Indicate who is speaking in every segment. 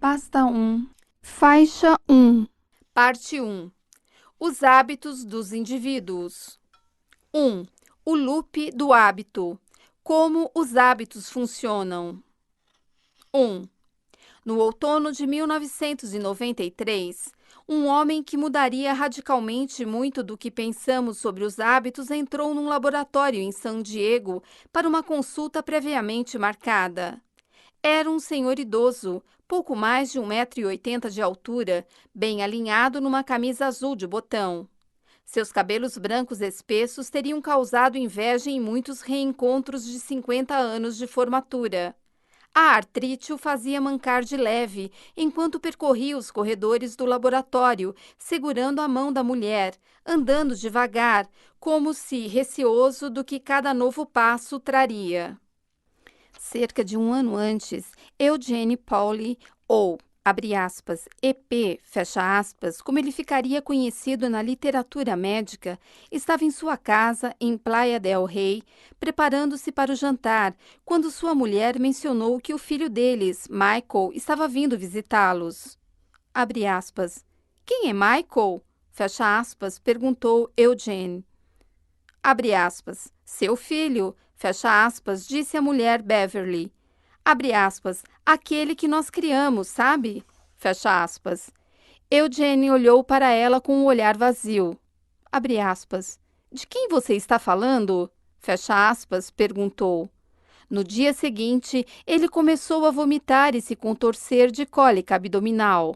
Speaker 1: Pasta 1, Faixa 1.
Speaker 2: Parte 1. Os hábitos dos indivíduos. 1. O loop do hábito. Como os hábitos funcionam. 1. No outono de 1993, um homem que mudaria radicalmente muito do que pensamos sobre os hábitos entrou num laboratório em San Diego para uma consulta previamente marcada. Era um senhor idoso, pouco mais de 1,80 m de altura, bem alinhado numa camisa azul de botão. Seus cabelos brancos espessos teriam causado inveja em muitos reencontros de 50 anos de formatura. A artrite o fazia mancar de leve, enquanto percorria os corredores do laboratório, segurando a mão da mulher, andando devagar, como se receoso do que cada novo passo traria. Cerca de um ano antes, Eugene Pauli, ou, abre aspas, EP, fecha aspas, como ele ficaria conhecido na literatura médica, estava em sua casa, em Playa del Rey, preparando-se para o jantar, quando sua mulher mencionou que o filho deles, Michael, estava vindo visitá-los. Abre aspas. Quem é Michael? Fecha aspas, perguntou Eugene. Abre aspas. Seu filho, fecha aspas, disse a mulher Beverly. Abre aspas. Aquele que nós criamos, sabe? Fecha aspas. Eugene olhou para ela com um olhar vazio. Abre aspas. De quem você está falando? Fecha aspas, perguntou. No dia seguinte, ele começou a vomitar e se contorcer de cólica abdominal.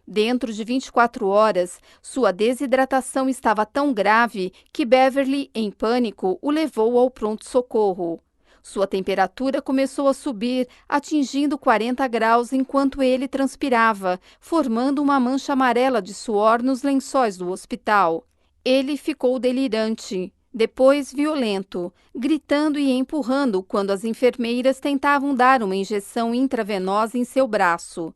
Speaker 2: Dentro de 24 horas, sua desidratação estava tão grave que Beverly, em pânico, o levou ao pronto-socorro. Sua temperatura começou a subir, atingindo 40 graus enquanto ele transpirava, formando uma mancha amarela de suor nos lençóis do hospital. Ele ficou delirante, depois violento, gritando e empurrando quando as enfermeiras tentavam dar uma injeção intravenosa em seu braço.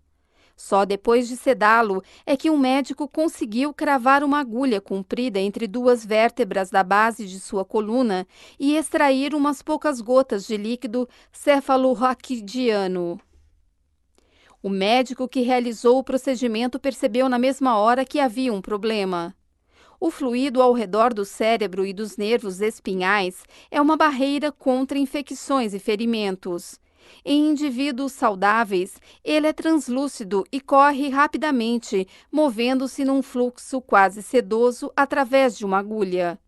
Speaker 2: Só depois de sedá-lo é que um médico conseguiu cravar uma agulha comprida entre duas vértebras da base de sua coluna e extrair umas poucas gotas de líquido cefalorraquidiano. O médico que realizou o procedimento percebeu na mesma hora que havia um problema. O fluido ao redor do cérebro e dos nervos espinhais é uma barreira contra infecções e ferimentos. Em indivíduos saudáveis, ele é translúcido e corre rapidamente, movendo-se num fluxo quase sedoso através de uma agulha.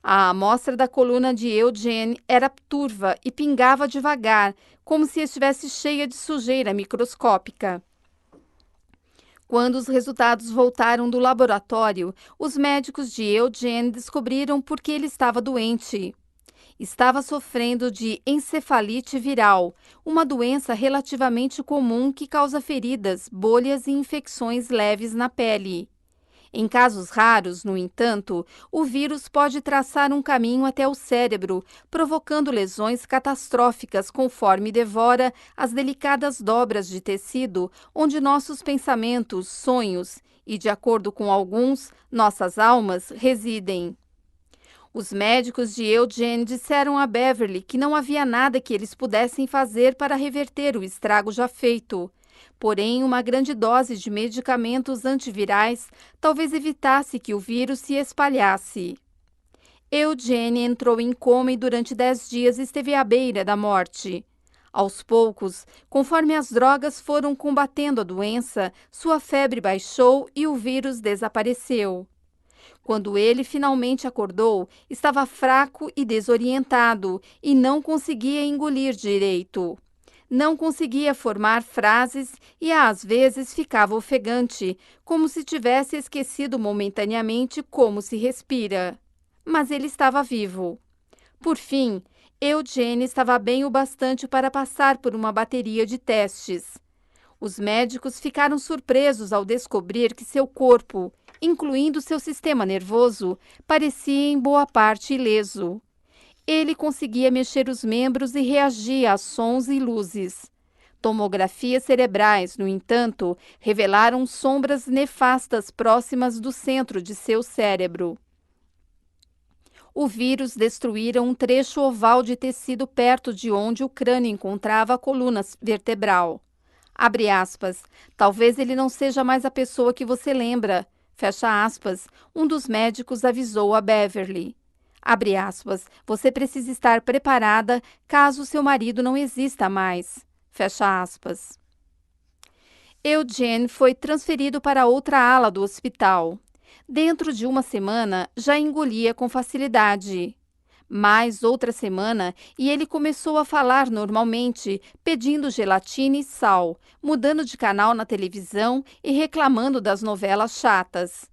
Speaker 2: A amostra da coluna de Eugene era turva e pingava devagar, como se estivesse cheia de sujeira microscópica. Quando os resultados voltaram do laboratório, os médicos de Eugene descobriram por que ele estava doente. Estava sofrendo de encefalite viral, uma doença relativamente comum que causa feridas, bolhas e infecções leves na pele. Em casos raros, no entanto, o vírus pode traçar um caminho até o cérebro, provocando lesões catastróficas conforme devora as delicadas dobras de tecido onde nossos pensamentos, sonhos e, de acordo com alguns, nossas almas residem. Os médicos de Eugene disseram a Beverly que não havia nada que eles pudessem fazer para reverter o estrago já feito. Porém, uma grande dose de medicamentos antivirais talvez evitasse que o vírus se espalhasse. Eugene entrou em coma e durante 10 dias esteve à beira da morte. Aos poucos, conforme as drogas foram combatendo a doença, sua febre baixou e o vírus desapareceu. Quando ele finalmente acordou, estava fraco e desorientado e não conseguia engolir direito. Não conseguia formar frases e às vezes ficava ofegante, como se tivesse esquecido momentaneamente como se respira. Mas ele estava vivo. Por fim, Eugene estava bem o bastante para passar por uma bateria de testes. Os médicos ficaram surpresos ao descobrir que seu corpo, incluindo seu sistema nervoso, parecia em boa parte ileso. Ele conseguia mexer os membros e reagia a sons e luzes. Tomografias cerebrais, no entanto, revelaram sombras nefastas próximas do centro de seu cérebro. O vírus destruíra um trecho oval de tecido perto de onde o crânio encontrava a coluna vertebral. Abre aspas. Talvez ele não seja mais a pessoa que você lembra. Fecha aspas. Um dos médicos avisou a Beverly. Abre aspas. Você precisa estar preparada caso seu marido não exista mais. Fecha aspas. Eugene foi transferido para outra ala do hospital. Dentro de uma semana, já engolia com facilidade. Mais outra semana e ele começou a falar normalmente, pedindo gelatina e sal, mudando de canal na televisão e reclamando das novelas chatas.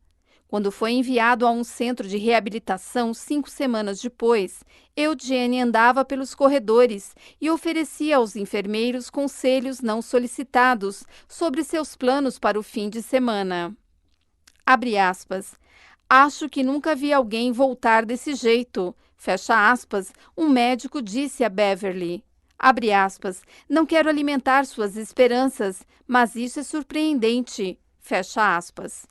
Speaker 2: Quando foi enviado a um centro de reabilitação 5 semanas depois, Eugene andava pelos corredores e oferecia aos enfermeiros conselhos não solicitados sobre seus planos para o fim de semana. Abre aspas. Acho que nunca vi alguém voltar desse jeito. Fecha aspas, um médico disse a Beverly. Abre aspas, não quero alimentar suas esperanças, mas isso é surpreendente. Fecha aspas.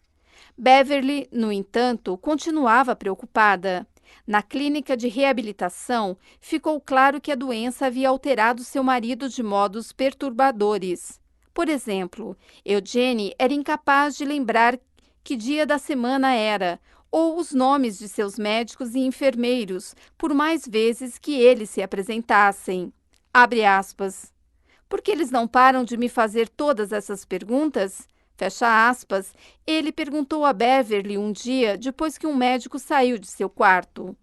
Speaker 2: Beverly, no entanto, continuava preocupada. Na clínica de reabilitação, ficou claro que a doença havia alterado seu marido de modos perturbadores. Por exemplo, Eugene era incapaz de lembrar que dia da semana era, ou os nomes de seus médicos e enfermeiros, por mais vezes que eles se apresentassem. Abre aspas. Por que eles não param de me fazer todas essas perguntas? Fecha aspas. Ele perguntou a Beverly um dia depois que um médico saiu de seu quarto.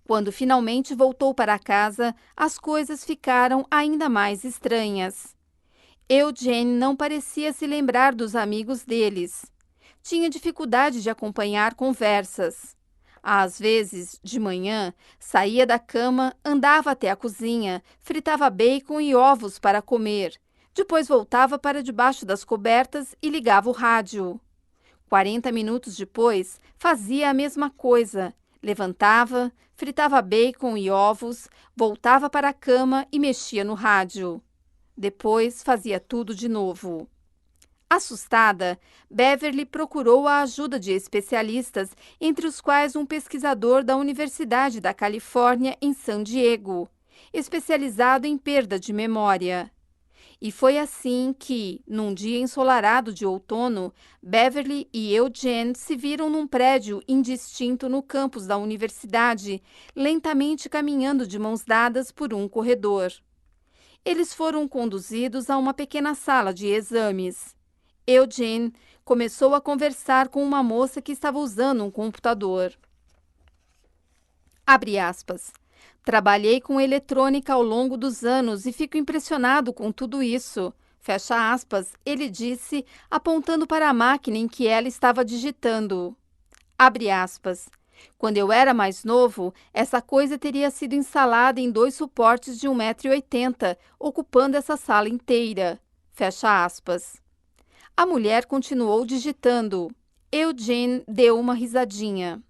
Speaker 2: Quando finalmente voltou para casa, as coisas ficaram ainda mais estranhas. Eugene não parecia se lembrar dos amigos deles. Tinha dificuldade de acompanhar conversas. Às vezes, de manhã, saía da cama, andava até a cozinha, fritava bacon e ovos para comer. Depois voltava para debaixo das cobertas e ligava o rádio. 40 minutos depois, fazia a mesma coisa. Levantava, fritava bacon e ovos, voltava para a cama e mexia no rádio. Depois fazia tudo de novo. Assustada, Beverly procurou a ajuda de especialistas, entre os quais um pesquisador da Universidade da Califórnia em San Diego, especializado em perda de memória. E foi assim que, num dia ensolarado de outono, Beverly e Eugene se viram num prédio indistinto no campus da universidade, lentamente caminhando de mãos dadas por um corredor. Eles foram conduzidos a uma pequena sala de exames. Eugene começou a conversar com uma moça que estava usando um computador. Abre aspas. Trabalhei com eletrônica ao longo dos anos e fico impressionado com tudo isso. Fecha aspas, ele disse, apontando para a máquina em que ela estava digitando. Abre aspas. Quando eu era mais novo, essa coisa teria sido instalada em 2 suportes de 1,80 m, ocupando essa sala inteira. Fecha aspas. A mulher continuou digitando. Eugene deu uma risadinha.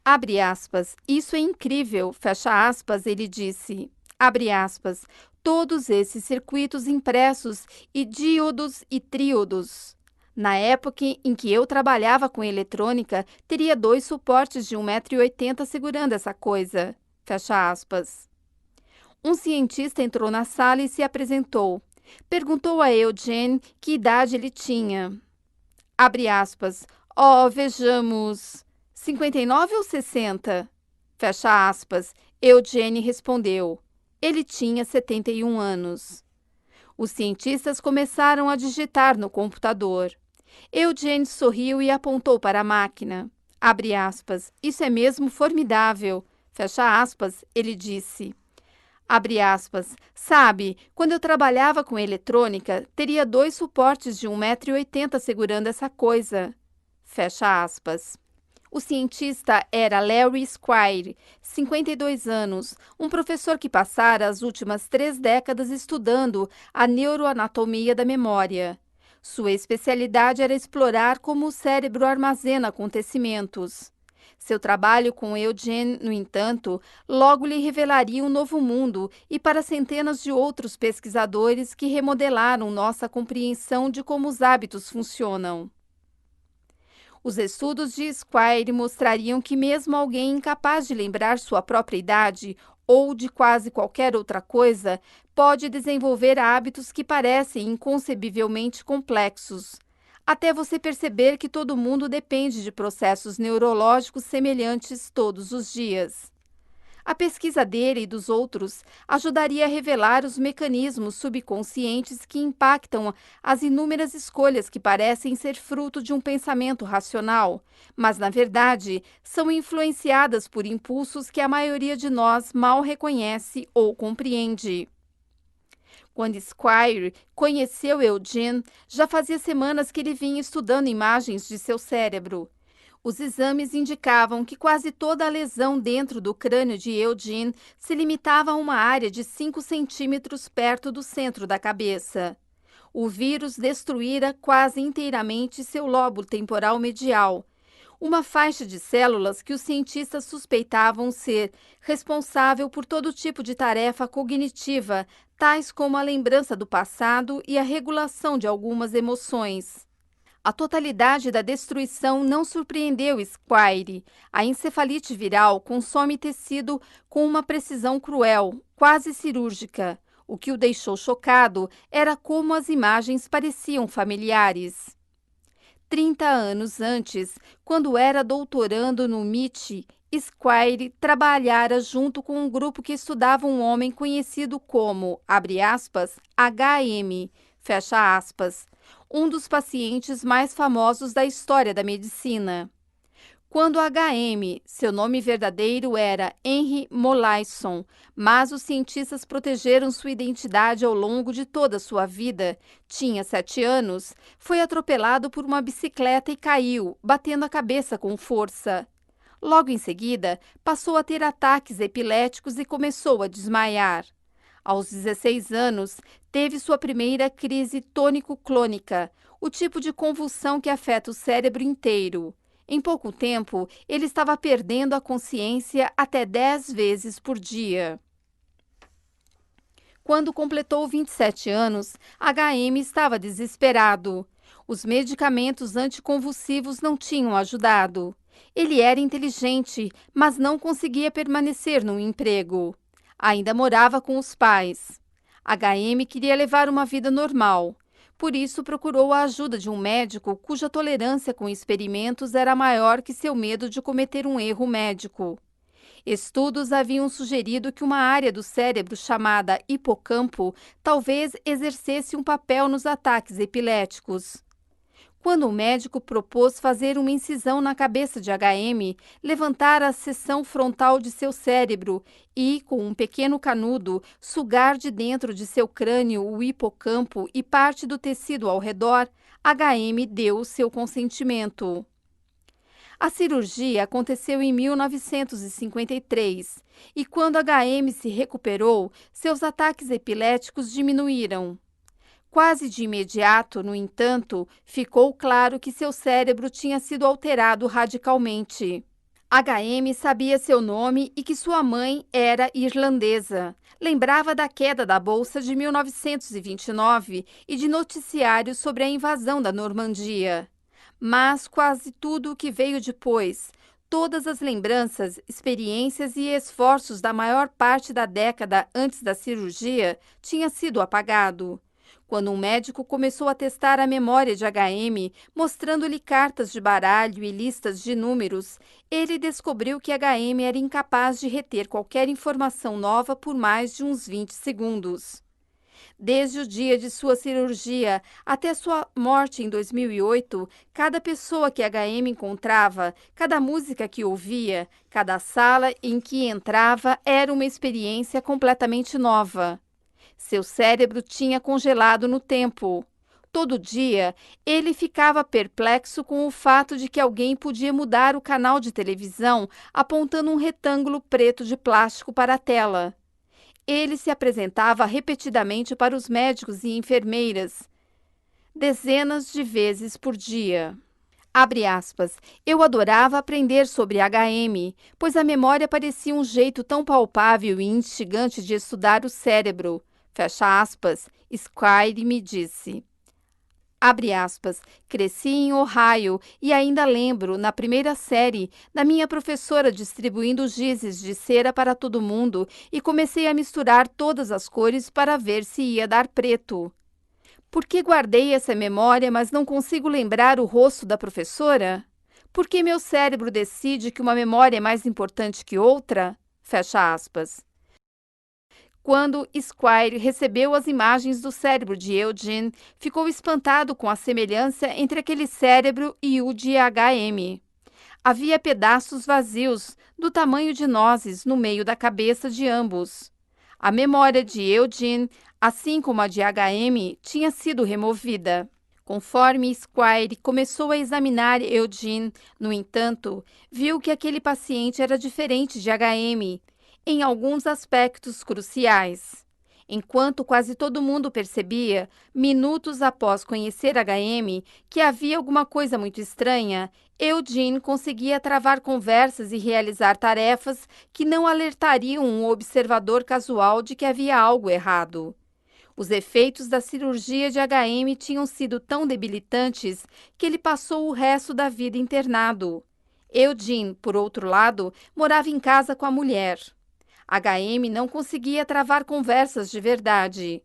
Speaker 2: Abre aspas. Isso é incrível. Fecha aspas, ele disse. Abre aspas. Todos esses circuitos impressos e díodos e tríodos. Na época em que eu trabalhava com eletrônica, teria 2 suportes de 1,80 m segurando essa coisa. Fecha aspas. Um cientista entrou na sala e se apresentou. Perguntou a Eugene que idade ele tinha. Abre aspas. Vejamos. 59 ou 60? Fecha aspas. Eugene respondeu. Ele tinha 71 anos. Os cientistas começaram a digitar no computador. Eugene sorriu e apontou para a máquina. Abre aspas. Isso é mesmo formidável. Fecha aspas, ele disse. Abre aspas. Sabe, quando eu trabalhava com eletrônica, teria 2 suportes de 1,80 m segurando essa coisa. Fecha aspas. O cientista era Larry Squire, 52 anos, um professor que passara as últimas 3 décadas estudando a neuroanatomia da memória. Sua especialidade era explorar como o cérebro armazena acontecimentos. Seu trabalho com Eugene, no entanto, logo lhe revelaria um novo mundo e para centenas de outros pesquisadores que remodelaram nossa compreensão de como os hábitos funcionam. Os estudos de Squire mostrariam que mesmo alguém incapaz de lembrar sua própria idade ou de quase qualquer outra coisa, pode desenvolver hábitos que parecem inconcebivelmente complexos, até você perceber que todo mundo depende de processos neurológicos semelhantes todos os dias. A pesquisa dele e dos outros ajudaria a revelar os mecanismos subconscientes que impactam as inúmeras escolhas que parecem ser fruto de um pensamento racional, mas, na verdade, são influenciadas por impulsos que a maioria de nós mal reconhece ou compreende. Quando Squire conheceu Eugene, já fazia semanas que ele vinha estudando imagens de seu cérebro. Os exames indicavam que quase toda a lesão dentro do crânio de Eugene se limitava a uma área de 5 centímetros perto do centro da cabeça. O vírus destruíra quase inteiramente seu lobo temporal medial, uma faixa de células que os cientistas suspeitavam ser responsável por todo tipo de tarefa cognitiva, tais como a lembrança do passado e a regulação de algumas emoções. A totalidade da destruição não surpreendeu Squire. A encefalite viral consome tecido com uma precisão cruel, quase cirúrgica. O que o deixou chocado era como as imagens pareciam familiares. 30 anos antes, quando era doutorando no MIT, Squire trabalhara junto com um grupo que estudava um homem conhecido como, abre aspas, HM, fecha aspas, um dos pacientes mais famosos da história da medicina. Quando HM, seu nome verdadeiro era Henry Molaison, mas os cientistas protegeram sua identidade ao longo de toda sua vida, tinha 7 anos, foi atropelado por uma bicicleta e caiu, batendo a cabeça com força. Logo em seguida, passou a ter ataques epiléticos e começou a desmaiar. Aos 16 anos, teve sua primeira crise tônico-clônica, o tipo de convulsão que afeta o cérebro inteiro. Em pouco tempo, ele estava perdendo a consciência até 10 vezes por dia. Quando completou 27 anos, HM estava desesperado. Os medicamentos anticonvulsivos não tinham ajudado. Ele era inteligente, mas não conseguia permanecer no emprego. Ainda morava com os pais. HM queria levar uma vida normal. Por isso, procurou a ajuda de um médico cuja tolerância com experimentos era maior que seu medo de cometer um erro médico. Estudos haviam sugerido que uma área do cérebro chamada hipocampo talvez exercesse um papel nos ataques epiléticos. Quando o médico propôs fazer uma incisão na cabeça de HM, levantar a seção frontal de seu cérebro e, com um pequeno canudo, sugar de dentro de seu crânio o hipocampo e parte do tecido ao redor, HM deu seu consentimento. A cirurgia aconteceu em 1953 e, quando HM se recuperou, seus ataques epiléticos diminuíram. Quase de imediato, no entanto, ficou claro que seu cérebro tinha sido alterado radicalmente. HM sabia seu nome e que sua mãe era irlandesa. Lembrava da queda da Bolsa de 1929 e de noticiários sobre a invasão da Normandia. Mas quase tudo o que veio depois, todas as lembranças, experiências e esforços da maior parte da década antes da cirurgia, tinha sido apagado. Quando um médico começou a testar a memória de HM, mostrando-lhe cartas de baralho e listas de números, ele descobriu que HM era incapaz de reter qualquer informação nova por mais de uns 20 segundos. Desde o dia de sua cirurgia até sua morte em 2008, cada pessoa que HM encontrava, cada música que ouvia, cada sala em que entrava era uma experiência completamente nova. Seu cérebro tinha congelado no tempo. Todo dia, ele ficava perplexo com o fato de que alguém podia mudar o canal de televisão apontando um retângulo preto de plástico para a tela. Ele se apresentava repetidamente para os médicos e enfermeiras, dezenas de vezes por dia. Abre aspas, eu adorava aprender sobre HM, pois a memória parecia um jeito tão palpável e instigante de estudar o cérebro. Fecha aspas, Squire me disse. Abre aspas, cresci em Ohio e ainda lembro, na primeira série, da minha professora distribuindo gizes de cera para todo mundo e comecei a misturar todas as cores para ver se ia dar preto. Por que guardei essa memória, mas não consigo lembrar o rosto da professora? Por que meu cérebro decide que uma memória é mais importante que outra? Fecha aspas. Quando Squire recebeu as imagens do cérebro de Eugene, ficou espantado com a semelhança entre aquele cérebro e o de HM. Havia pedaços vazios, do tamanho de nozes, no meio da cabeça de ambos. A memória de Eugene, assim como a de HM, tinha sido removida. Conforme Squire começou a examinar Eugene, no entanto, viu que aquele paciente era diferente de HM em alguns aspectos cruciais. Enquanto quase todo mundo percebia, minutos após conhecer HM, que havia alguma coisa muito estranha, Eugene conseguia travar conversas e realizar tarefas que não alertariam um observador casual de que havia algo errado. Os efeitos da cirurgia de HM tinham sido tão debilitantes que ele passou o resto da vida internado. Eugene, por outro lado, morava em casa com a mulher. HM não conseguia travar conversas de verdade.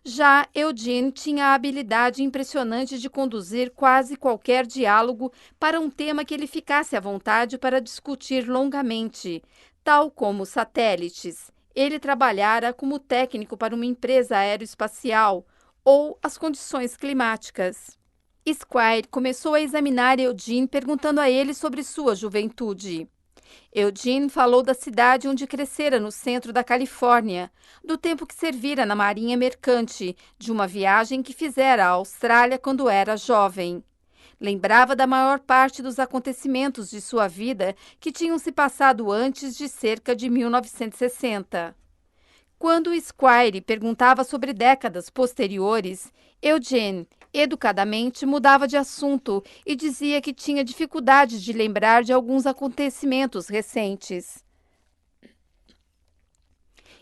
Speaker 2: Já Eugene tinha a habilidade impressionante de conduzir quase qualquer diálogo para um tema que ele ficasse à vontade para discutir longamente, tal como satélites. Ele trabalhara como técnico para uma empresa aeroespacial ou as condições climáticas. Squire começou a examinar Eugene perguntando a ele sobre sua juventude. Eugene falou da cidade onde crescera no centro da Califórnia, do tempo que servira na marinha mercante, de uma viagem que fizera à Austrália quando era jovem. Lembrava da maior parte dos acontecimentos de sua vida que tinham se passado antes de cerca de 1960. Quando Squire perguntava sobre décadas posteriores, Eugene, educadamente, mudava de assunto e dizia que tinha dificuldade de lembrar de alguns acontecimentos recentes.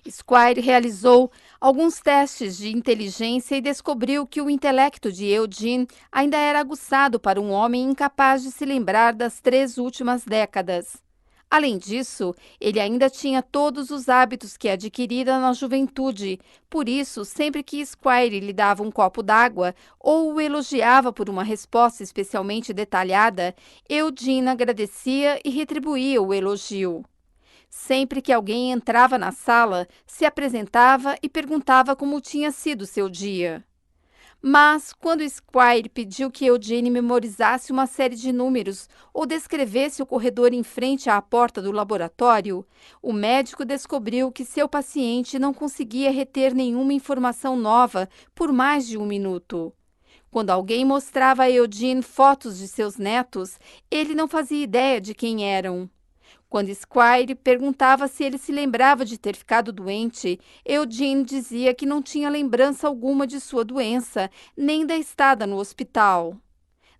Speaker 2: Squire realizou alguns testes de inteligência e descobriu que o intelecto de Eugene ainda era aguçado para um homem incapaz de se lembrar das 3 últimas décadas. Além disso, ele ainda tinha todos os hábitos que adquirira na juventude, por isso, sempre que Squire lhe dava um copo d'água ou o elogiava por uma resposta especialmente detalhada, Eugene agradecia e retribuía o elogio. Sempre que alguém entrava na sala, se apresentava e perguntava como tinha sido seu dia. Mas, quando Squire pediu que Eugene memorizasse uma série de números ou descrevesse o corredor em frente à porta do laboratório, o médico descobriu que seu paciente não conseguia reter nenhuma informação nova por mais de 1 minuto. Quando alguém mostrava a Eugene fotos de seus netos, ele não fazia ideia de quem eram. Quando Squire perguntava se ele se lembrava de ter ficado doente, Eugene dizia que não tinha lembrança alguma de sua doença, nem da estada no hospital.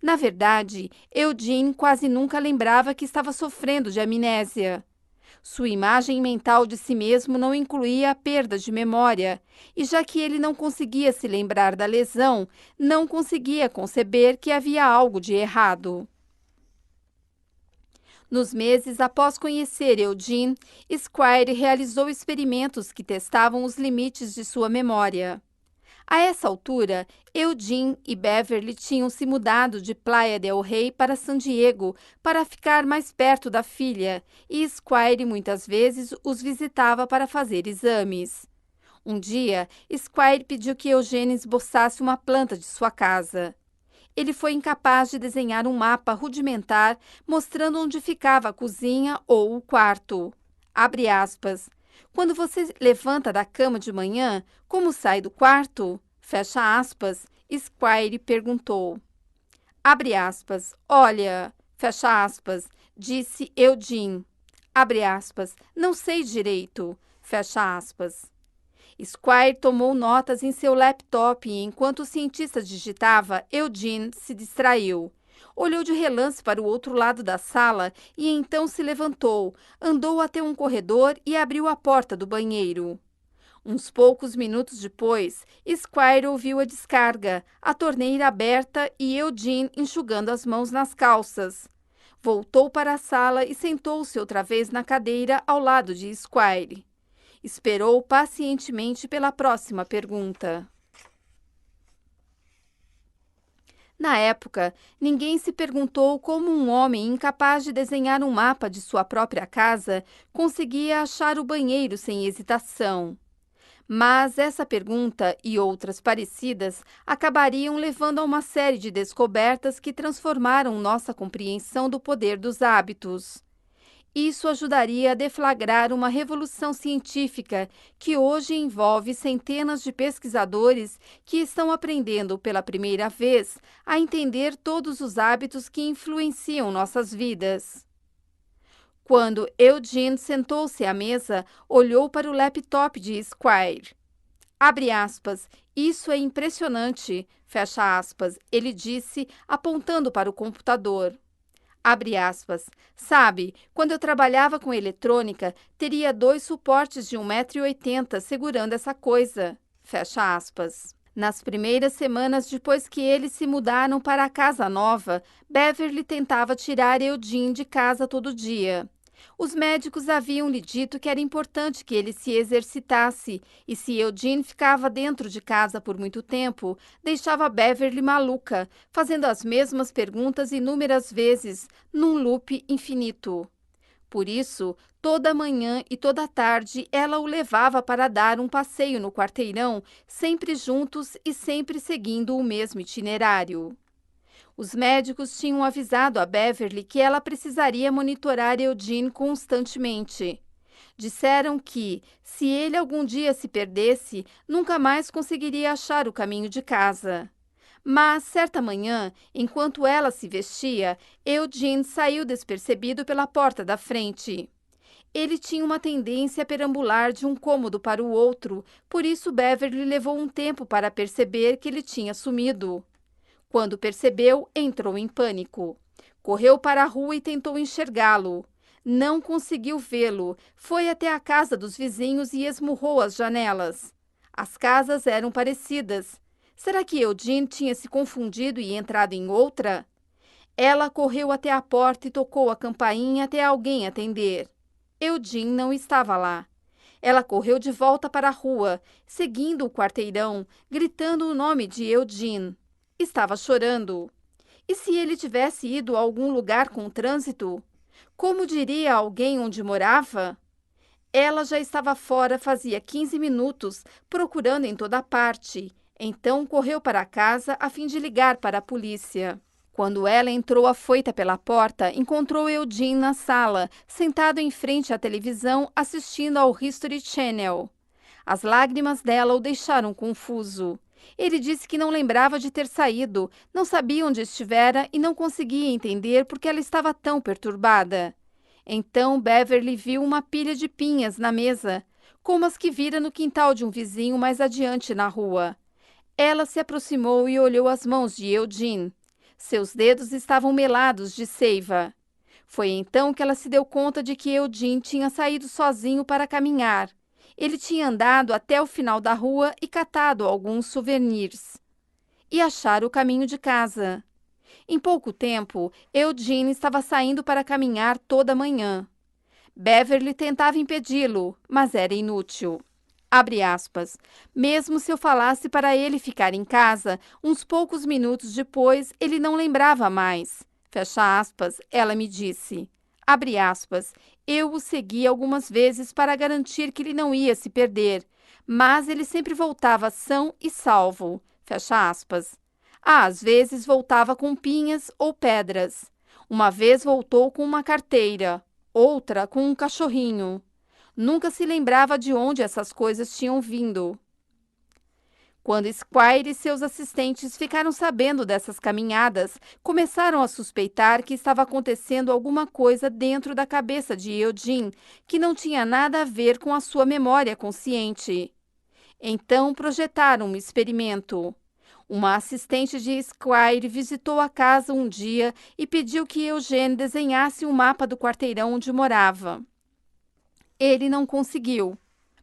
Speaker 2: Na verdade, Eugene quase nunca lembrava que estava sofrendo de amnésia. Sua imagem mental de si mesmo não incluía a perda de memória, e já que ele não conseguia se lembrar da lesão, não conseguia conceber que havia algo de errado. Nos meses após conhecer Eugene, Squire realizou experimentos que testavam os limites de sua memória. A essa altura, Eugene e Beverly tinham se mudado de Playa del Rey para San Diego para ficar mais perto da filha, e Squire muitas vezes os visitava para fazer exames. Um dia, Squire pediu que Eugene esboçasse uma planta de sua casa. Ele foi incapaz de desenhar um mapa rudimentar mostrando onde ficava a cozinha ou o quarto. Abre aspas. Quando você levanta da cama de manhã, como sai do quarto? Fecha aspas. Squire perguntou. Abre aspas. Olha, fecha aspas, disse Eugene. Abre aspas. Não sei direito. Fecha aspas. Squire tomou notas em seu laptop e, enquanto o cientista digitava, Eugene se distraiu. Olhou de relance para o outro lado da sala e então se levantou, andou até um corredor e abriu a porta do banheiro. Uns poucos minutos depois, Squire ouviu a descarga, a torneira aberta e Eugene enxugando as mãos nas calças. Voltou para a sala e sentou-se outra vez na cadeira ao lado de Squire. Esperou pacientemente pela próxima pergunta. Na época, ninguém se perguntou como um homem incapaz de desenhar um mapa de sua própria casa conseguia achar o banheiro sem hesitação. Mas essa pergunta e outras parecidas acabariam levando a uma série de descobertas que transformaram nossa compreensão do poder dos hábitos. Isso ajudaria a deflagrar uma revolução científica que hoje envolve centenas de pesquisadores que estão aprendendo pela primeira vez a entender todos os hábitos que influenciam nossas vidas. Quando Eugene sentou-se à mesa, olhou para o laptop de Squire. Abre aspas, isso é impressionante, fecha aspas, ele disse, apontando para o computador. Abre aspas, sabe, quando eu trabalhava com eletrônica, teria 2 suportes de 1,80 m segurando essa coisa, fecha aspas. Nas primeiras semanas depois que eles se mudaram para a casa nova, Beverly tentava tirar Eugene de casa todo dia. Os médicos haviam lhe dito que era importante que ele se exercitasse, e se Eugene ficava dentro de casa por muito tempo, deixava Beverly maluca, fazendo as mesmas perguntas inúmeras vezes, num loop infinito. Por isso, toda manhã e toda tarde, ela o levava para dar um passeio no quarteirão, sempre juntos e sempre seguindo o mesmo itinerário. Os médicos tinham avisado a Beverly que ela precisaria monitorar Eugene constantemente. Disseram que, se ele algum dia se perdesse, nunca mais conseguiria achar o caminho de casa. Mas, certa manhã, enquanto ela se vestia, Eugene saiu despercebido pela porta da frente. Ele tinha uma tendência a perambular de um cômodo para o outro, por isso Beverly levou um tempo para perceber que ele tinha sumido. Quando percebeu, entrou em pânico. Correu para a rua e tentou enxergá-lo. Não conseguiu vê-lo. Foi até a casa dos vizinhos e esmurrou as janelas. As casas eram parecidas. Será que Eugene tinha se confundido e entrado em outra? Ela correu até a porta e tocou a campainha até alguém atender. Eugene não estava lá. Ela correu de volta para a rua, seguindo o quarteirão, gritando o nome de Eugene. Estava chorando. E se ele tivesse ido a algum lugar com trânsito? Como diria alguém onde morava? Ela já estava fora fazia 15 minutos, procurando em toda parte. Então correu para casa a fim de ligar para a polícia. Quando ela entrou afoita pela porta, encontrou Eugene na sala, sentado em frente à televisão, assistindo ao History Channel. As lágrimas dela o deixaram confuso. Ele disse que não lembrava de ter saído, não sabia onde estivera e não conseguia entender por que ela estava tão perturbada. Então Beverly viu uma pilha de pinhas na mesa, como as que vira no quintal de um vizinho mais adiante na rua. Ela se aproximou e olhou as mãos de Eugene. Seus dedos estavam melados de seiva. Foi então que ela se deu conta de que Eugene tinha saído sozinho para caminhar. Ele tinha andado até o final da rua e catado alguns souvenirs. E achara o caminho de casa. Em pouco tempo, Eugene estava saindo para caminhar toda manhã. Beverly tentava impedi-lo, mas era inútil. Abre aspas. Mesmo se eu falasse para ele ficar em casa, uns poucos minutos depois, ele não lembrava mais. Fecha aspas, ela me disse. Abre aspas, eu o segui algumas vezes para garantir que ele não ia se perder, mas ele sempre voltava são e salvo. Fecha aspas. Às vezes voltava com pinhas ou pedras. Uma vez voltou com uma carteira, outra com um cachorrinho. Nunca se lembrava de onde essas coisas tinham vindo. Quando Squire e seus assistentes ficaram sabendo dessas caminhadas, começaram a suspeitar que estava acontecendo alguma coisa dentro da cabeça de Eugene que não tinha nada a ver com a sua memória consciente. Então projetaram um experimento. Uma assistente de Squire visitou a casa um dia e pediu que Eugene desenhasse um mapa do quarteirão onde morava. Ele não conseguiu.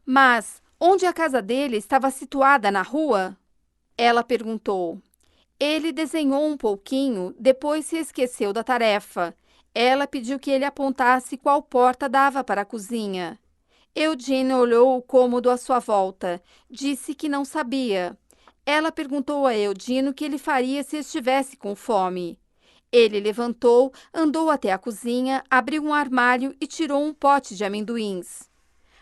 Speaker 2: Mas, Onde a casa dele estava situada na rua? Ela perguntou. Ele desenhou um pouquinho, depois se esqueceu da tarefa. Ela pediu que ele apontasse qual porta dava para a cozinha. Eugene olhou o cômodo à sua volta. Disse que não sabia. Ela perguntou a Eugene o que ele faria se estivesse com fome. Ele levantou, andou até a cozinha, abriu um armário e tirou um pote de amendoins.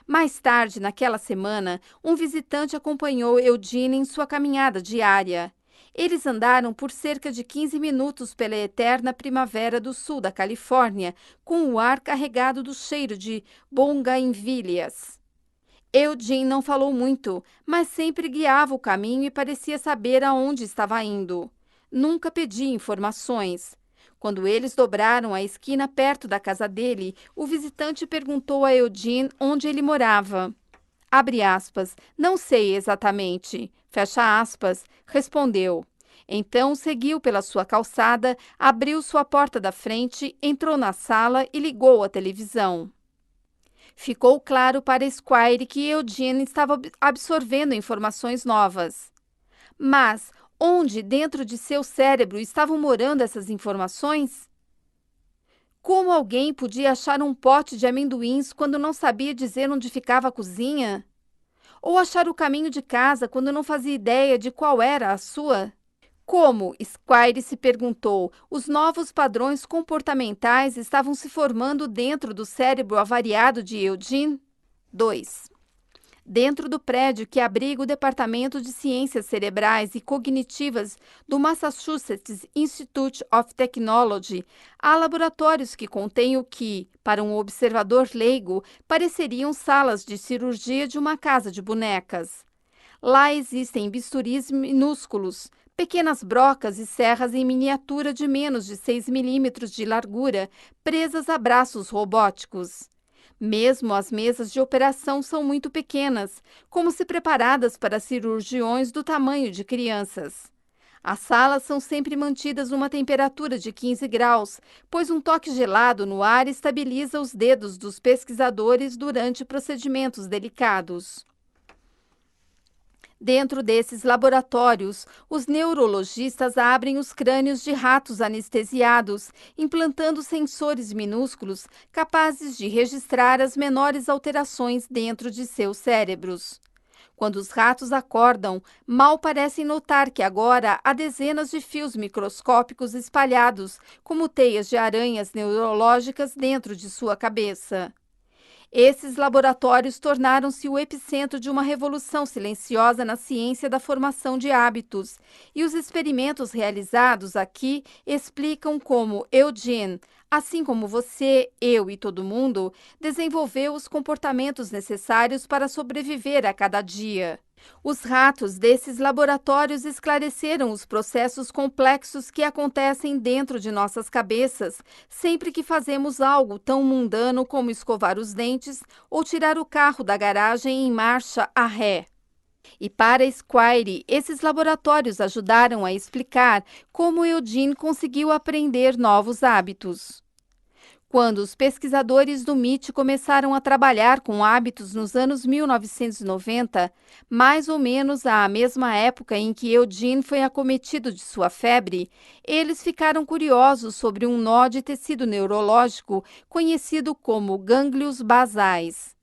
Speaker 2: Mais tarde, naquela semana, um visitante acompanhou Eugene em sua caminhada diária. Eles andaram por cerca de 15 minutos pela eterna primavera do sul da Califórnia, com o ar carregado do cheiro de bougainvillias. Eugene não falou muito, mas sempre guiava o caminho e parecia saber aonde estava indo. Nunca pedia informações. Quando eles dobraram a esquina perto da casa dele, o visitante perguntou a Eugene onde ele morava. Abre aspas, não sei exatamente, fecha aspas, respondeu. Então seguiu pela sua calçada, abriu sua porta da frente, entrou na sala e ligou a televisão. Ficou claro para Squire que Eugene estava absorvendo informações novas. Mas onde dentro de seu cérebro estavam morando essas informações? Como alguém podia achar um pote de amendoins quando não sabia dizer onde ficava a cozinha? Ou achar o caminho de casa quando não fazia ideia de qual era a sua? Como, Squire se perguntou, os novos padrões comportamentais estavam se formando dentro do cérebro avariado de Eugene? 2. Dentro do prédio que abriga o Departamento de Ciências Cerebrais e Cognitivas do Massachusetts Institute of Technology, há laboratórios que contêm o que, para um observador leigo, pareceriam salas de cirurgia de uma casa de bonecas. Lá existem bisturis minúsculos, pequenas brocas e serras em miniatura de menos de 6 milímetros de largura, presas a braços robóticos. Mesmo as mesas de operação são muito pequenas, como se preparadas para cirurgiões do tamanho de crianças. As salas são sempre mantidas numa temperatura de 15 graus, pois um toque gelado no ar estabiliza os dedos dos pesquisadores durante procedimentos delicados. Dentro desses laboratórios, os neurologistas abrem os crânios de ratos anestesiados, implantando sensores minúsculos capazes de registrar as menores alterações dentro de seus cérebros. Quando os ratos acordam, mal parecem notar que agora há dezenas de fios microscópicos espalhados, como teias de aranhas neurológicas dentro de sua cabeça. Esses laboratórios tornaram-se o epicentro de uma revolução silenciosa na ciência da formação de hábitos, e os experimentos realizados aqui explicam como Eugene, assim como você, eu e todo mundo, desenvolveu os comportamentos necessários para sobreviver a cada dia. Os ratos desses laboratórios esclareceram os processos complexos que acontecem dentro de nossas cabeças sempre que fazemos algo tão mundano como escovar os dentes ou tirar o carro da garagem em marcha a ré. E para Squire, esses laboratórios ajudaram a explicar como Eugene conseguiu aprender novos hábitos. Quando os pesquisadores do MIT começaram a trabalhar com hábitos nos anos 1990, mais ou menos à mesma época em que Eugene foi acometido de sua febre, eles ficaram curiosos sobre um nó de tecido neurológico conhecido como gânglios basais.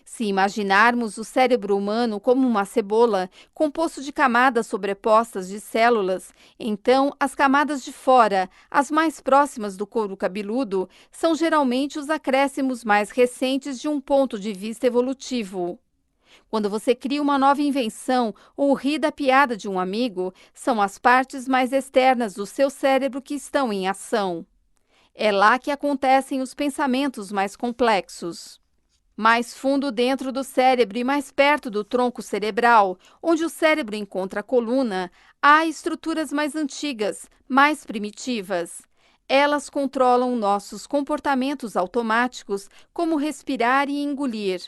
Speaker 2: Se imaginarmos o cérebro humano como uma cebola, composto de camadas sobrepostas de células, então as camadas de fora, as mais próximas do couro cabeludo, são geralmente os acréscimos mais recentes de um ponto de vista evolutivo. Quando você cria uma nova invenção ou ri da piada de um amigo, são as partes mais externas do seu cérebro que estão em ação. É lá que acontecem os pensamentos mais complexos. Mais fundo dentro do cérebro e mais perto do tronco cerebral, onde o cérebro encontra a coluna, há estruturas mais antigas, mais primitivas. Elas controlam nossos comportamentos automáticos, como respirar e engolir,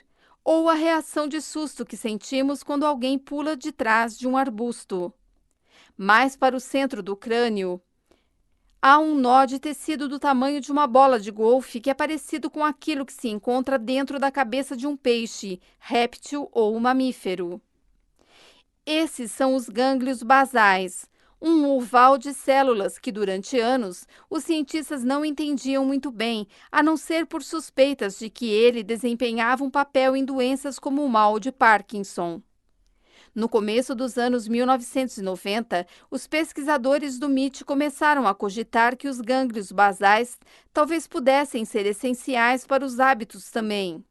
Speaker 2: ou a reação de susto que sentimos quando alguém pula de trás de um arbusto. Mais para o centro do crânio, Há um nó de tecido do tamanho de uma bola de golfe que é parecido com aquilo que se encontra dentro da cabeça de um peixe, réptil ou mamífero. Esses são os gânglios basais, um oval de células que, durante anos, os cientistas não entendiam muito bem, a não ser por suspeitas de que ele desempenhava um papel em doenças como o mal de Parkinson. No começo dos anos 1990, os pesquisadores do MIT começaram a cogitar que os gânglios basais talvez pudessem ser essenciais para os hábitos também.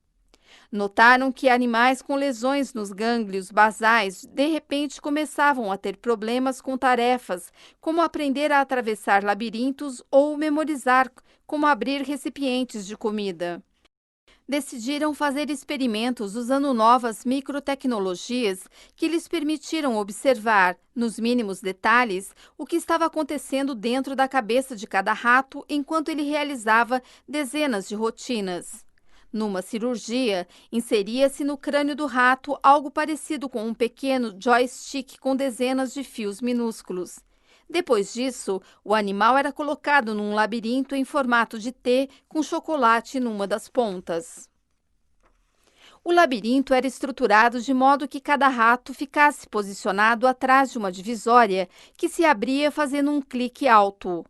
Speaker 2: Notaram que animais com lesões nos gânglios basais de repente começavam a ter problemas com tarefas, como aprender a atravessar labirintos ou memorizar como abrir recipientes de comida. Decidiram fazer experimentos usando novas microtecnologias que lhes permitiram observar, nos mínimos detalhes, o que estava acontecendo dentro da cabeça de cada rato enquanto ele realizava dezenas de rotinas. Numa cirurgia, inseria-se no crânio do rato algo parecido com um pequeno joystick com dezenas de fios minúsculos. Depois disso, o animal era colocado num labirinto em formato de T com chocolate numa das pontas. O labirinto era estruturado de modo que cada rato ficasse posicionado atrás de uma divisória que se abria fazendo um clique alto.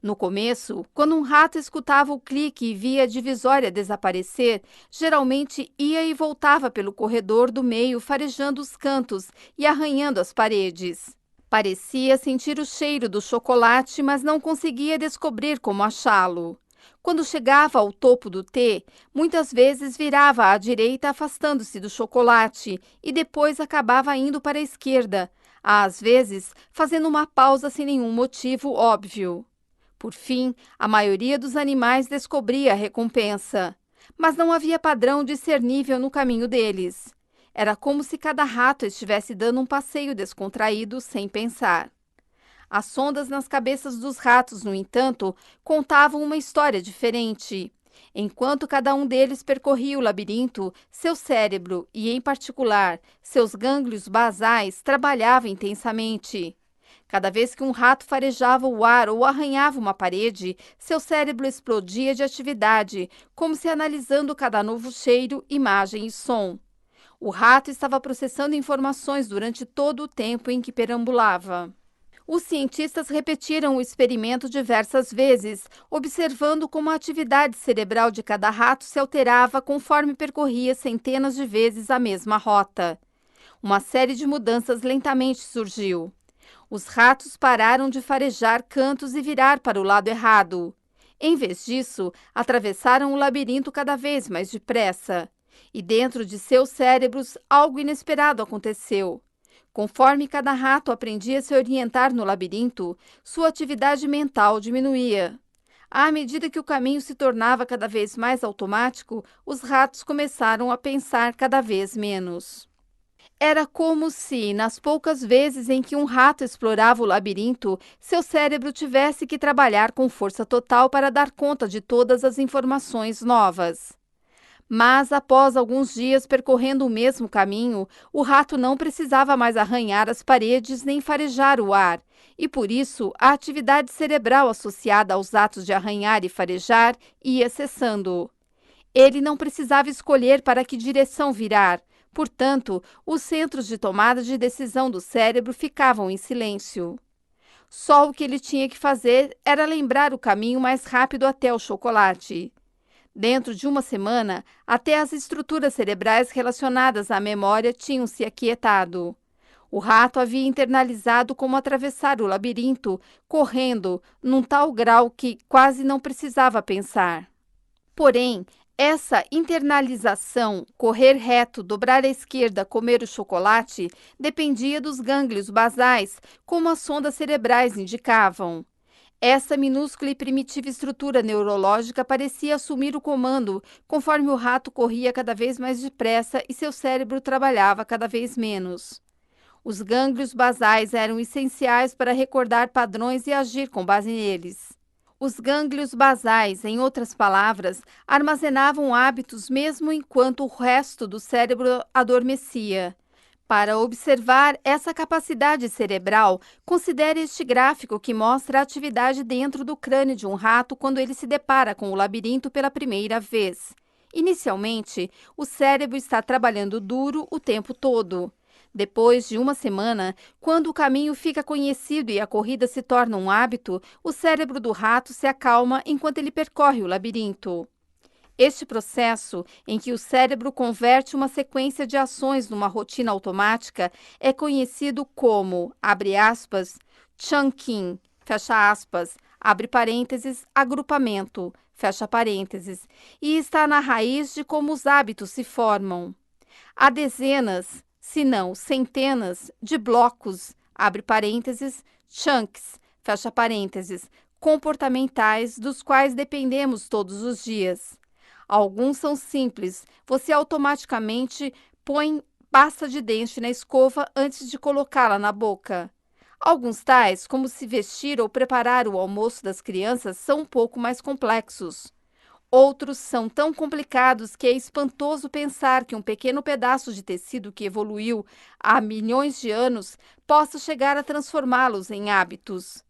Speaker 2: No começo, quando um rato escutava o clique e via a divisória desaparecer, geralmente ia e voltava pelo corredor do meio, farejando os cantos e arranhando as paredes. Parecia sentir o cheiro do chocolate, mas não conseguia descobrir como achá-lo. Quando chegava ao topo do T, muitas vezes virava à direita, afastando-se do chocolate, e depois acabava indo para a esquerda, às vezes fazendo uma pausa sem nenhum motivo óbvio. Por fim, a maioria dos animais descobria a recompensa, mas não havia padrão discernível no caminho deles. Era como se cada rato estivesse dando um passeio descontraído sem pensar. As sondas nas cabeças dos ratos, no entanto, contavam uma história diferente. Enquanto cada um deles percorria o labirinto, seu cérebro, e em particular, seus gânglios basais, trabalhava intensamente. Cada vez que um rato farejava o ar ou arranhava uma parede, seu cérebro explodia de atividade, como se analisando cada novo cheiro, imagem e som. O rato estava processando informações durante todo o tempo em que perambulava. Os cientistas repetiram o experimento diversas vezes, observando como a atividade cerebral de cada rato se alterava conforme percorria centenas de vezes a mesma rota. Uma série de mudanças lentamente surgiu. Os ratos pararam de farejar cantos e virar para o lado errado. Em vez disso, atravessaram o labirinto cada vez mais depressa. E dentro de seus cérebros, algo inesperado aconteceu. Conforme cada rato aprendia a se orientar no labirinto, sua atividade mental diminuía. À medida que o caminho se tornava cada vez mais automático, os ratos começaram a pensar cada vez menos. Era como se, nas poucas vezes em que um rato explorava o labirinto, seu cérebro tivesse que trabalhar com força total para dar conta de todas as informações novas. Mas, após alguns dias percorrendo o mesmo caminho, o rato não precisava mais arranhar as paredes nem farejar o ar, e por isso a atividade cerebral associada aos atos de arranhar e farejar ia cessando. Ele não precisava escolher para que direção virar, portanto, os centros de tomada de decisão do cérebro ficavam em silêncio. Só o que ele tinha que fazer era lembrar o caminho mais rápido até o chocolate. Dentro de uma semana, até as estruturas cerebrais relacionadas à memória tinham se aquietado. O rato havia internalizado como atravessar o labirinto, correndo, num tal grau que quase não precisava pensar. Porém, essa internalização, correr reto, dobrar à esquerda, comer o chocolate, dependia dos gânglios basais, como as sondas cerebrais indicavam. Essa minúscula e primitiva estrutura neurológica parecia assumir o comando conforme o rato corria cada vez mais depressa e seu cérebro trabalhava cada vez menos. Os gânglios basais eram essenciais para recordar padrões e agir com base neles. Os gânglios basais, em outras palavras, armazenavam hábitos mesmo enquanto o resto do cérebro adormecia. Para observar essa capacidade cerebral, considere este gráfico que mostra a atividade dentro do crânio de um rato quando ele se depara com o labirinto pela primeira vez. Inicialmente, o cérebro está trabalhando duro o tempo todo. Depois de uma semana, quando o caminho fica conhecido e a corrida se torna um hábito, o cérebro do rato se acalma enquanto ele percorre o labirinto. Este processo, em que o cérebro converte uma sequência de ações numa rotina automática, é conhecido como, abre aspas, chunking, fecha aspas, abre parênteses, agrupamento, fecha parênteses, e está na raiz de como os hábitos se formam. Há dezenas, se não centenas, de blocos, abre parênteses, chunks, fecha parênteses, comportamentais dos quais dependemos todos os dias. Alguns são simples, você automaticamente põe pasta de dente na escova antes de colocá-la na boca. Alguns tais, como se vestir ou preparar o almoço das crianças, são um pouco mais complexos. Outros são tão complicados que é espantoso pensar que um pequeno pedaço de tecido que evoluiu há milhões de anos possa chegar a transformá-los em hábitos.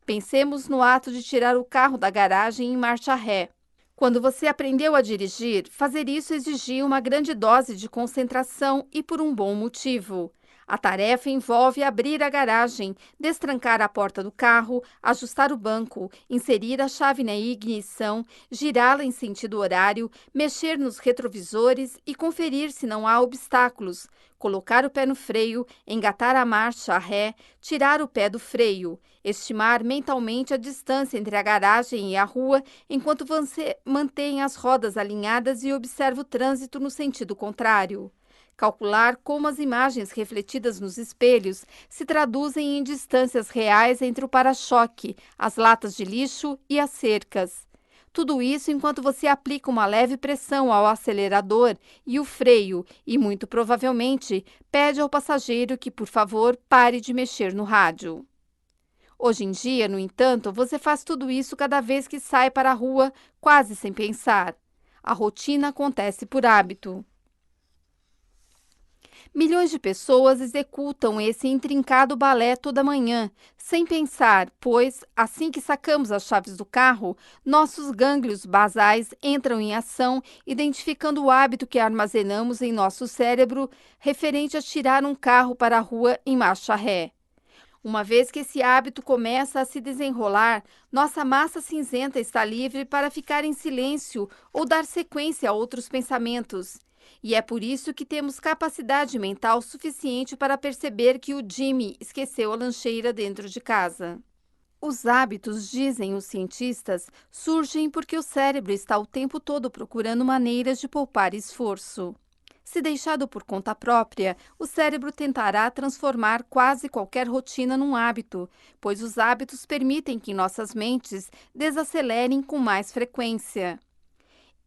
Speaker 2: Pensemos no ato de tirar o carro da garagem em marcha ré. Quando você aprendeu a dirigir, fazer isso exigia uma grande dose de concentração e por um bom motivo. A tarefa envolve abrir a garagem, destrancar a porta do carro, ajustar o banco, inserir a chave na ignição, girá-la em sentido horário, mexer nos retrovisores e conferir se não há obstáculos, colocar o pé no freio, engatar a marcha ré, tirar o pé do freio, estimar mentalmente a distância entre a garagem e a rua enquanto você mantém as rodas alinhadas e observa o trânsito no sentido contrário. Calcular como as imagens refletidas nos espelhos se traduzem em distâncias reais entre o para-choque, as latas de lixo e as cercas. Tudo isso enquanto você aplica uma leve pressão ao acelerador e o freio e, muito provavelmente, pede ao passageiro que, por favor, pare de mexer no rádio. Hoje em dia, no entanto, você faz tudo isso cada vez que sai para a rua, quase sem pensar. A rotina acontece por hábito. Milhões de pessoas executam esse intrincado balé toda manhã, sem pensar, pois, assim que sacamos as chaves do carro, nossos gânglios basais entram em ação, identificando o hábito que armazenamos em nosso cérebro referente a tirar um carro para a rua em marcha ré. Uma vez que esse hábito começa a se desenrolar, nossa massa cinzenta está livre para ficar em silêncio ou dar sequência a outros pensamentos. E é por isso que temos capacidade mental suficiente para perceber que o Jimmy esqueceu a lancheira dentro de casa. Os hábitos, dizem os cientistas, surgem porque o cérebro está o tempo todo procurando maneiras de poupar esforço. Se deixado por conta própria, o cérebro tentará transformar quase qualquer rotina num hábito, pois os hábitos permitem que nossas mentes desacelerem com mais frequência.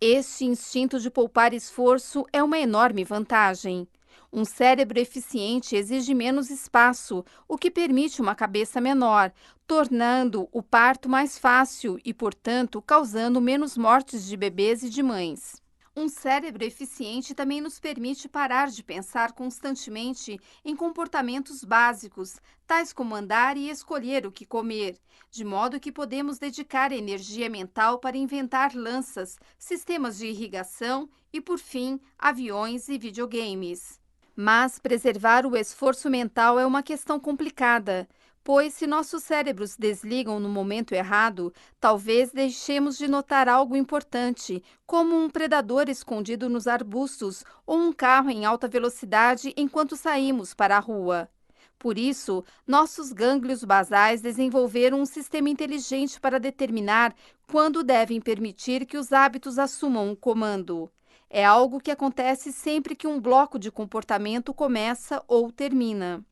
Speaker 2: Este instinto de poupar esforço é uma enorme vantagem. Um cérebro eficiente exige menos espaço, o que permite uma cabeça menor, tornando o parto mais fácil e, portanto, causando menos mortes de bebês e de mães. Um cérebro eficiente também nos permite parar de pensar constantemente em comportamentos básicos, tais como andar e escolher o que comer, de modo que podemos dedicar energia mental para inventar lanças, sistemas de irrigação e, por fim, aviões e videogames. Mas preservar o esforço mental é uma questão complicada, pois se nossos cérebros desligam no momento errado, talvez deixemos de notar algo importante, como um predador escondido nos arbustos ou um carro em alta velocidade enquanto saímos para a rua. Por isso, nossos gânglios basais desenvolveram um sistema inteligente para determinar quando devem permitir que os hábitos assumam o comando. É algo que acontece sempre que um bloco de comportamento começa ou termina.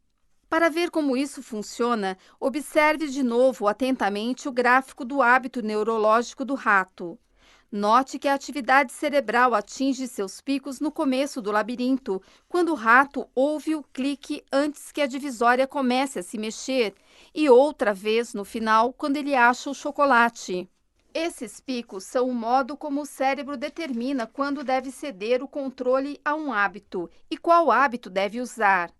Speaker 2: Para ver como isso funciona, observe de novo atentamente o gráfico do hábito neurológico do rato. Note que a atividade cerebral atinge seus picos no começo do labirinto, quando o rato ouve o clique antes que a divisória comece a se mexer, e outra vez no final, quando ele acha o chocolate. Esses picos são o modo como o cérebro determina quando deve ceder o controle a um hábito e qual hábito deve usar.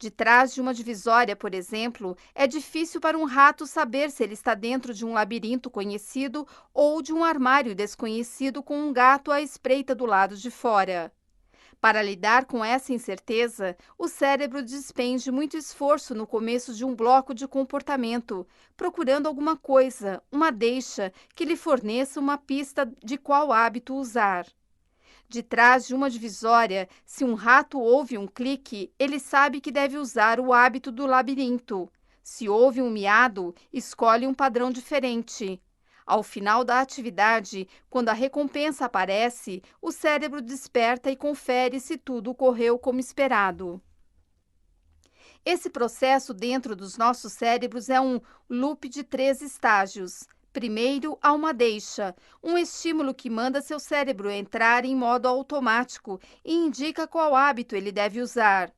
Speaker 2: De trás de uma divisória, por exemplo, é difícil para um rato saber se ele está dentro de um labirinto conhecido ou de um armário desconhecido com um gato à espreita do lado de fora. Para lidar com essa incerteza, o cérebro despende muito esforço no começo de um bloco de comportamento, procurando alguma coisa, uma deixa, que lhe forneça uma pista de qual hábito usar. De trás de uma divisória, se um rato ouve um clique, ele sabe que deve usar o hábito do labirinto. Se ouve um miado, escolhe um padrão diferente. Ao final da atividade, quando a recompensa aparece, o cérebro desperta e confere se tudo ocorreu como esperado. Esse processo dentro dos nossos cérebros é um loop de 3 estágios. Primeiro, há uma deixa, um estímulo que manda seu cérebro entrar em modo automático e indica qual hábito ele deve usar.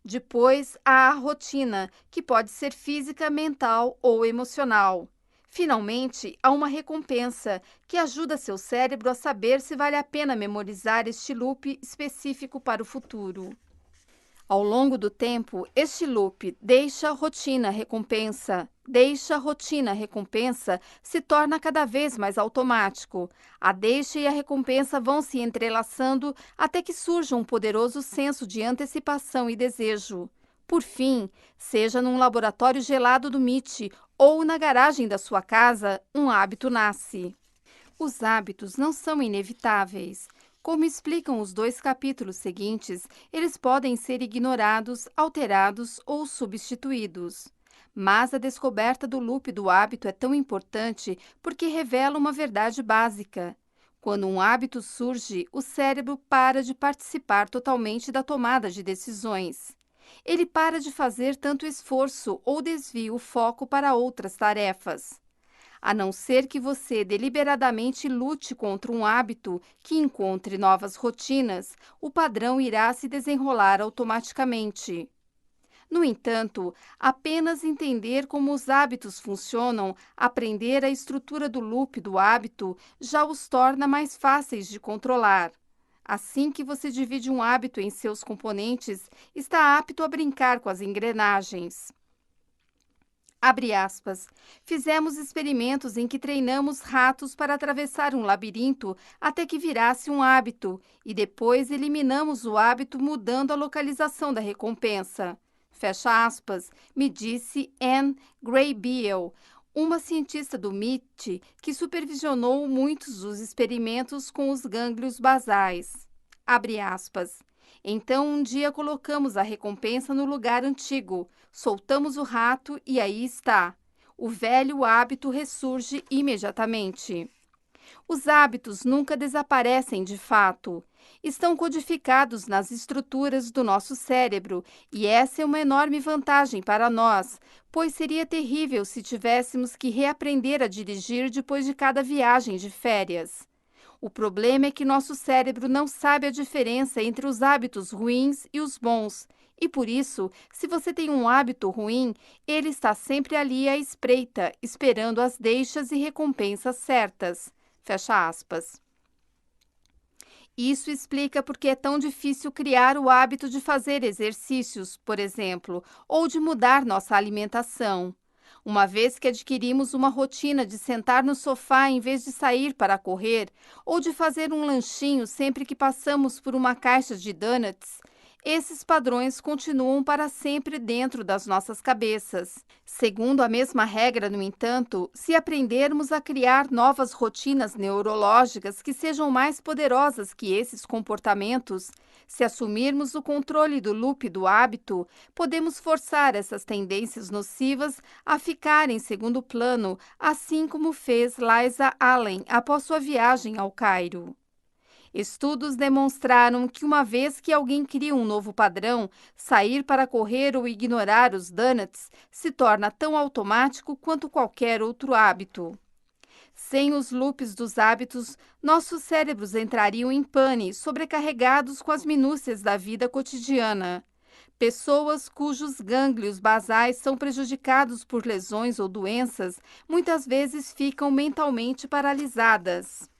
Speaker 2: Depois, há a rotina, que pode ser física, mental ou emocional. Finalmente, há uma recompensa, que ajuda seu cérebro a saber se vale a pena memorizar este loop específico para o futuro. Ao longo do tempo, este loop deixa rotina, recompensa se torna cada vez mais automático. A deixa e a recompensa vão se entrelaçando até que surja um poderoso senso de antecipação e desejo. Por fim, seja num laboratório gelado do MIT ou na garagem da sua casa, um hábito nasce. Os hábitos não são inevitáveis. Como explicam os 2 capítulos seguintes, eles podem ser ignorados, alterados ou substituídos. Mas a descoberta do loop do hábito é tão importante porque revela uma verdade básica. Quando um hábito surge, o cérebro para de participar totalmente da tomada de decisões. Ele para de fazer tanto esforço ou desvia o foco para outras tarefas. A não ser que você deliberadamente lute contra um hábito que encontre novas rotinas, o padrão irá se desenrolar automaticamente. No entanto, apenas entender como os hábitos funcionam, aprender a estrutura do loop do hábito, já os torna mais fáceis de controlar. Assim que você divide um hábito em seus componentes, está apto a brincar com as engrenagens. Abre aspas. Fizemos experimentos em que treinamos ratos para atravessar um labirinto até que virasse um hábito e depois eliminamos o hábito mudando a localização da recompensa. Fecha aspas, me disse Anne Graybiel, uma cientista do MIT que supervisionou muitos dos experimentos com os gânglios basais. Abre aspas. Então, um dia colocamos a recompensa no lugar antigo, soltamos o rato e aí está. O velho hábito ressurge imediatamente. Os hábitos nunca desaparecem de fato. Estão codificados nas estruturas do nosso cérebro e essa é uma enorme vantagem para nós, pois seria terrível se tivéssemos que reaprender a dirigir depois de cada viagem de férias. O problema é que nosso cérebro não sabe a diferença entre os hábitos ruins e os bons. E por isso, se você tem um hábito ruim, ele está sempre ali à espreita, esperando as deixas e recompensas certas. Fecha aspas. Isso explica por que é tão difícil criar o hábito de fazer exercícios, por exemplo, ou de mudar nossa alimentação. Uma vez que adquirimos uma rotina de sentar no sofá em vez de sair para correr, ou de fazer um lanchinho sempre que passamos por uma caixa de donuts, esses padrões continuam para sempre dentro das nossas cabeças. Segundo a mesma regra, no entanto, se aprendermos a criar novas rotinas neurológicas que sejam mais poderosas que esses comportamentos, se assumirmos o controle do loop do hábito, podemos forçar essas tendências nocivas a ficar em segundo plano, assim como fez Liza Allen após sua viagem ao Cairo. Estudos demonstraram que uma vez que alguém cria um novo padrão, sair para correr ou ignorar os donuts se torna tão automático quanto qualquer outro hábito. Sem os loops dos hábitos, nossos cérebros entrariam em pane, sobrecarregados com as minúcias da vida cotidiana. Pessoas cujos gânglios basais são prejudicados por lesões ou doenças, muitas vezes ficam mentalmente paralisadas.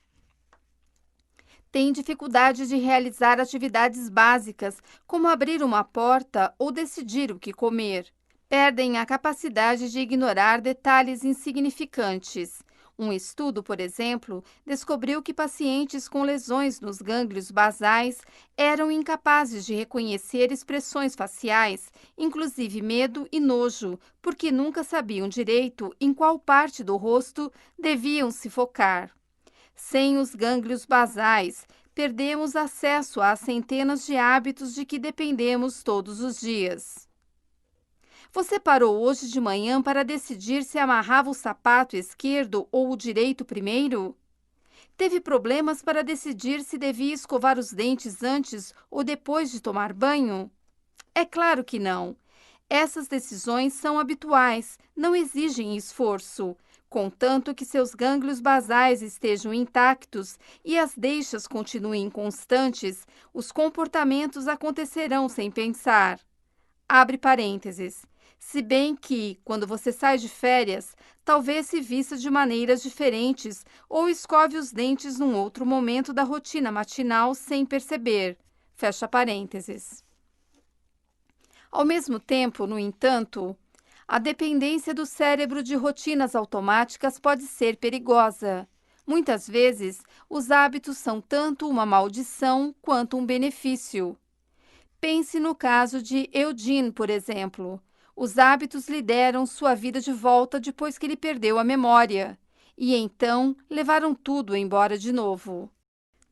Speaker 2: Têm dificuldade de realizar atividades básicas, como abrir uma porta ou decidir o que comer. Perdem a capacidade de ignorar detalhes insignificantes. Um estudo, por exemplo, descobriu que pacientes com lesões nos gânglios basais eram incapazes de reconhecer expressões faciais, inclusive medo e nojo, porque nunca sabiam direito em qual parte do rosto deviam se focar. Sem os gânglios basais, perdemos acesso às centenas de hábitos de que dependemos todos os dias. Você parou hoje de manhã para decidir se amarrava o sapato esquerdo ou o direito primeiro? Teve problemas para decidir se devia escovar os dentes antes ou depois de tomar banho? É claro que não. Essas decisões são habituais, não exigem esforço. Contanto que seus gânglios basais estejam intactos e as deixas continuem constantes, os comportamentos acontecerão sem pensar. Abre parênteses. Se bem que, quando você sai de férias, talvez se vista de maneiras diferentes ou escove os dentes num outro momento da rotina matinal sem perceber. Fecha parênteses. Ao mesmo tempo, no entanto, a dependência do cérebro de rotinas automáticas pode ser perigosa. Muitas vezes, os hábitos são tanto uma maldição quanto um benefício. Pense no caso de Eugene, por exemplo. Os hábitos lhe deram sua vida de volta depois que ele perdeu a memória. E então levaram tudo embora de novo.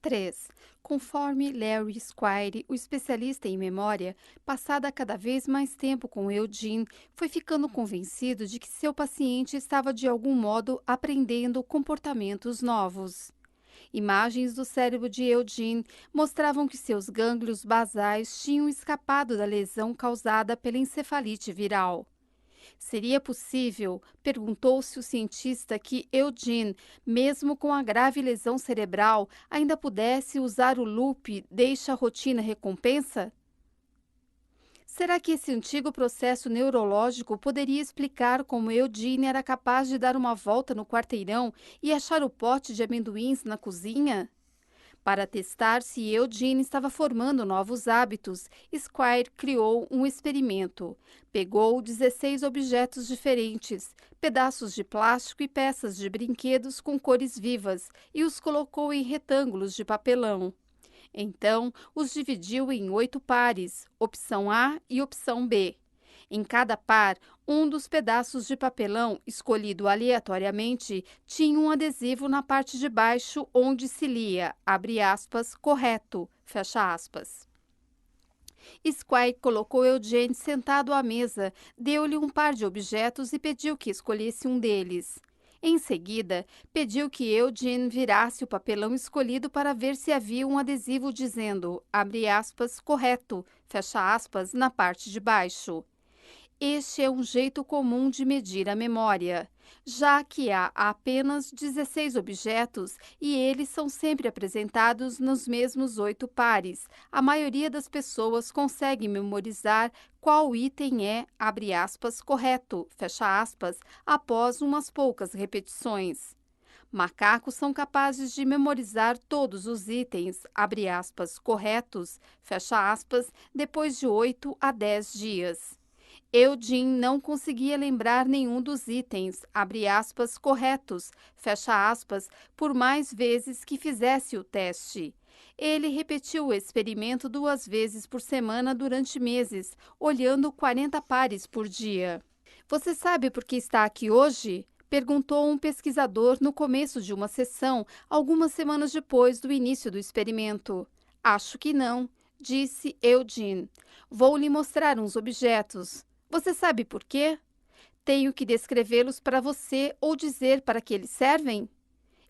Speaker 2: 3. Conforme Larry Squire, o especialista em memória, passada cada vez mais tempo com Eugene, foi ficando convencido de que seu paciente estava de algum modo aprendendo comportamentos novos. Imagens do cérebro de Eugene mostravam que seus gânglios basais tinham escapado da lesão causada pela encefalite viral. Seria possível, perguntou-se o cientista, que Eugene, mesmo com a grave lesão cerebral, ainda pudesse usar o loop deixa a rotina recompensa? Será que esse antigo processo neurológico poderia explicar como Eugene era capaz de dar uma volta no quarteirão e achar o pote de amendoins na cozinha? Para testar se Eugene estava formando novos hábitos, Squire criou um experimento. Pegou 16 objetos diferentes, pedaços de plástico e peças de brinquedos com cores vivas, e os colocou em retângulos de papelão. Então, os dividiu em 8 pares, opção A e opção B. Em cada par, um dos pedaços de papelão, escolhido aleatoriamente, tinha um adesivo na parte de baixo onde se lia, abre aspas, correto, fecha aspas. Squire colocou Eugene sentado à mesa, deu-lhe um par de objetos e pediu que escolhesse um deles. Em seguida, pediu que Eugene virasse o papelão escolhido para ver se havia um adesivo dizendo, abre aspas, correto, fecha aspas, na parte de baixo. Este é um jeito comum de medir a memória, já que há apenas 16 objetos e eles são sempre apresentados nos mesmos 8 pares. A maioria das pessoas consegue memorizar qual item é, abre aspas, correto, fecha aspas, após umas poucas repetições. Macacos são capazes de memorizar todos os itens, abre aspas, corretos, fecha aspas, depois de 8 a 10 dias. Eugene não conseguia lembrar nenhum dos itens, abre aspas, corretos, fecha aspas, por mais vezes que fizesse o teste. Ele repetiu o experimento 2 vezes por semana durante meses, olhando 40 pares por dia. Você sabe por que está aqui hoje? Perguntou um pesquisador no começo de uma sessão, algumas semanas depois do início do experimento. Acho que não, disse Eugene. Vou lhe mostrar uns objetos. Você sabe por quê? Tenho que descrevê-los para você ou dizer para que eles servem?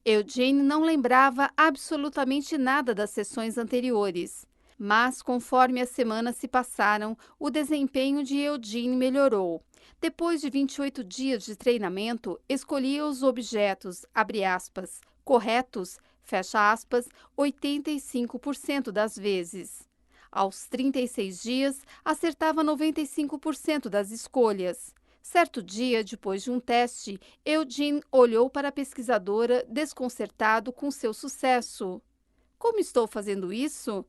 Speaker 2: Eugene não lembrava absolutamente nada das sessões anteriores, mas conforme as semanas se passaram, o desempenho de Eugene melhorou. Depois de 28 dias de treinamento, escolhia os objetos, abre aspas, corretos, fecha aspas, 85% das vezes. Aos 36 dias, acertava 95% das escolhas. Certo dia, depois de um teste, Eugene olhou para a pesquisadora desconcertado com seu sucesso. Como estou fazendo isso?